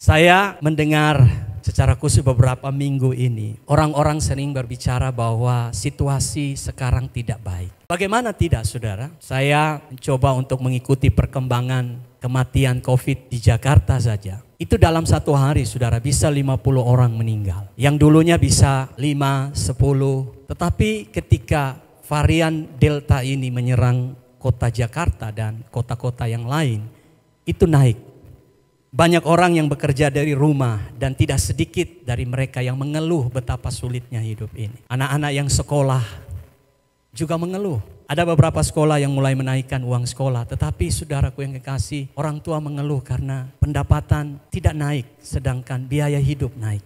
Saya mendengar secara khusus beberapa minggu ini, orang-orang sering berbicara bahwa situasi sekarang tidak baik. Bagaimana tidak, saudara? Saya mencoba untuk mengikuti perkembangan kematian COVID di Jakarta saja. Itu dalam satu hari, saudara, bisa 50 orang meninggal. Yang dulunya bisa 5, 10. Tetapi ketika varian Delta ini menyerang kota Jakarta dan kota-kota yang lain, itu naik. Banyak orang yang bekerja dari rumah dan tidak sedikit dari mereka yang mengeluh betapa sulitnya hidup ini. Anak-anak yang sekolah juga mengeluh. Ada beberapa sekolah yang mulai menaikkan uang sekolah, tetapi saudaraku yang kekasih, orang tua mengeluh karena pendapatan tidak naik sedangkan biaya hidup naik.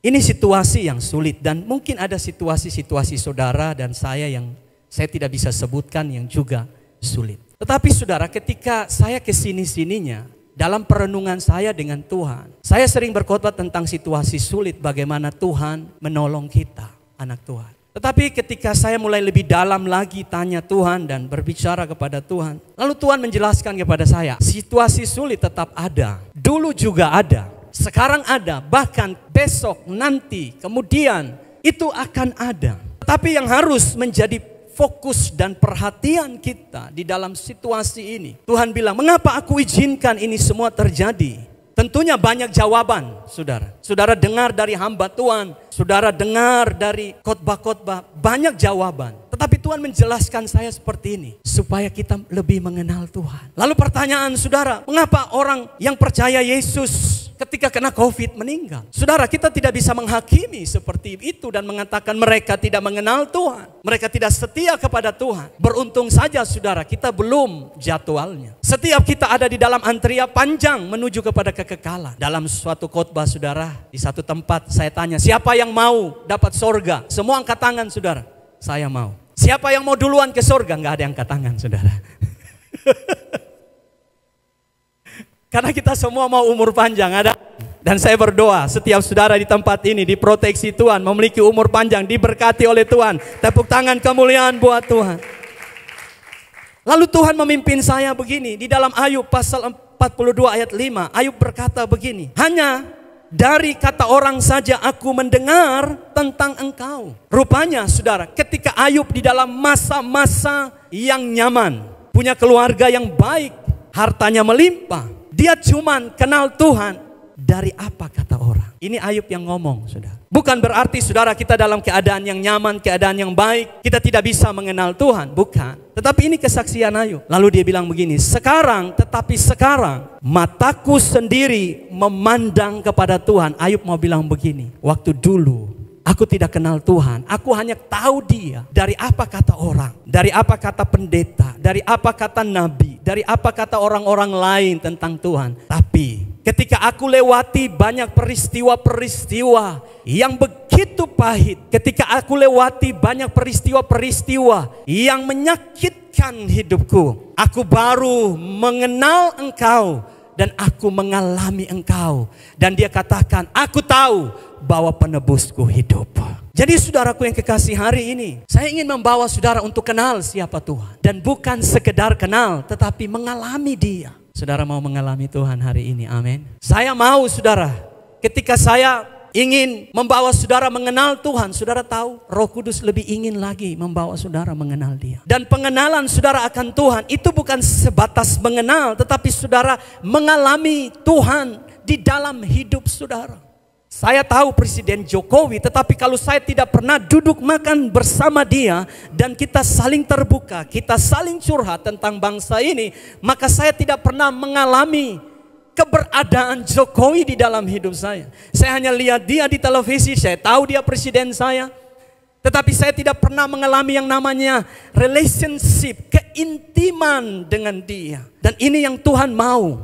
Ini situasi yang sulit dan mungkin ada situasi-situasi saudara dan saya yang saya tidak bisa sebutkan yang juga sulit. Tetapi saudara, ketika saya kesini-sininya, dalam perenungan saya dengan Tuhan, saya sering berkhotbah tentang situasi sulit, bagaimana Tuhan menolong kita, anak Tuhan. Tetapi ketika saya mulai lebih dalam lagi tanya Tuhan dan berbicara kepada Tuhan, lalu Tuhan menjelaskan kepada saya, situasi sulit tetap ada. Dulu juga ada, sekarang ada, bahkan besok, nanti, kemudian itu akan ada. Tetapi yang harus menjadi fokus dan perhatian kita di dalam situasi ini, Tuhan bilang, mengapa aku izinkan ini semua terjadi? Tentunya banyak jawaban, saudara. Saudara dengar dari hamba Tuhan, saudara dengar dari khotbah-khotbah, banyak jawaban. Tetapi Tuhan menjelaskan saya seperti ini, supaya kita lebih mengenal Tuhan. Lalu pertanyaan saudara, mengapa orang yang percaya Yesus ketika kena COVID meninggal? Saudara, kita tidak bisa menghakimi seperti itu dan mengatakan mereka tidak mengenal Tuhan. Mereka tidak setia kepada Tuhan. Beruntung saja saudara, kita belum jadwalnya. Setiap kita ada di dalam antrian panjang menuju kepada kekekalan. Dalam suatu khotbah saudara, di satu tempat saya tanya, siapa yang mau dapat sorga? Semua angkat tangan saudara, saya mau. Siapa yang mau duluan ke sorga? Nggak ada yang angkat tangan saudara. Karena kita semua mau umur panjang, ada. Dan saya berdoa setiap saudara di tempat ini diproteksi Tuhan, memiliki umur panjang, diberkati oleh Tuhan. Tepuk tangan kemuliaan buat Tuhan. Lalu Tuhan memimpin saya begini, di dalam Ayub pasal 42 ayat 5, Ayub berkata begini, hanya dari kata orang saja aku mendengar tentang engkau. Rupanya saudara, ketika Ayub di dalam masa-masa yang nyaman, punya keluarga yang baik, hartanya melimpah, dia cuman kenal Tuhan dari apa kata orang. Ini Ayub yang ngomong, saudara. Bukan berarti saudara kita dalam keadaan yang nyaman, keadaan yang baik, kita tidak bisa mengenal Tuhan. Bukan. Tetapi ini kesaksian Ayub. Lalu dia bilang begini, tetapi sekarang mataku sendiri memandang kepada Tuhan. Ayub mau bilang begini, waktu dulu aku tidak kenal Tuhan, aku hanya tahu dia dari apa kata orang, dari apa kata pendeta, dari apa kata nabi, dari apa kata orang-orang lain tentang Tuhan. Tapi ketika aku lewati banyak peristiwa-peristiwa yang begitu pahit, ketika aku lewati banyak peristiwa-peristiwa yang menyakitkan hidupku, aku baru mengenal engkau dan aku mengalami engkau. Dan dia katakan, aku tahu bahwa penebusku hidup. Jadi saudaraku yang kekasih, hari ini saya ingin membawa saudara untuk kenal siapa Tuhan. Dan bukan sekedar kenal, tetapi mengalami dia. Saudara mau mengalami Tuhan hari ini, amin. Saya mau saudara, ketika saya ingin membawa saudara mengenal Tuhan, saudara tahu Roh Kudus lebih ingin lagi membawa saudara mengenal dia. Dan pengenalan saudara akan Tuhan itu bukan sebatas mengenal, tetapi saudara mengalami Tuhan di dalam hidup saudara. Saya tahu Presiden Jokowi, tetapi kalau saya tidak pernah duduk makan bersama dia dan kita saling terbuka, kita saling curhat tentang bangsa ini, maka saya tidak pernah mengalami keberadaan Jokowi di dalam hidup saya. Saya hanya lihat dia di televisi, saya tahu dia presiden saya, tetapi saya tidak pernah mengalami yang namanya relationship, keintiman dengan dia. Dan ini yang Tuhan mau,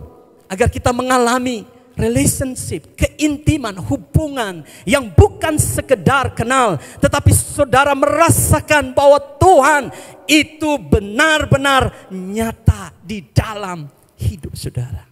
agar kita mengalami relationship, keintiman, hubungan yang bukan sekedar kenal, tetapi saudara merasakan bahwa Tuhan itu benar-benar nyata di dalam hidup saudara.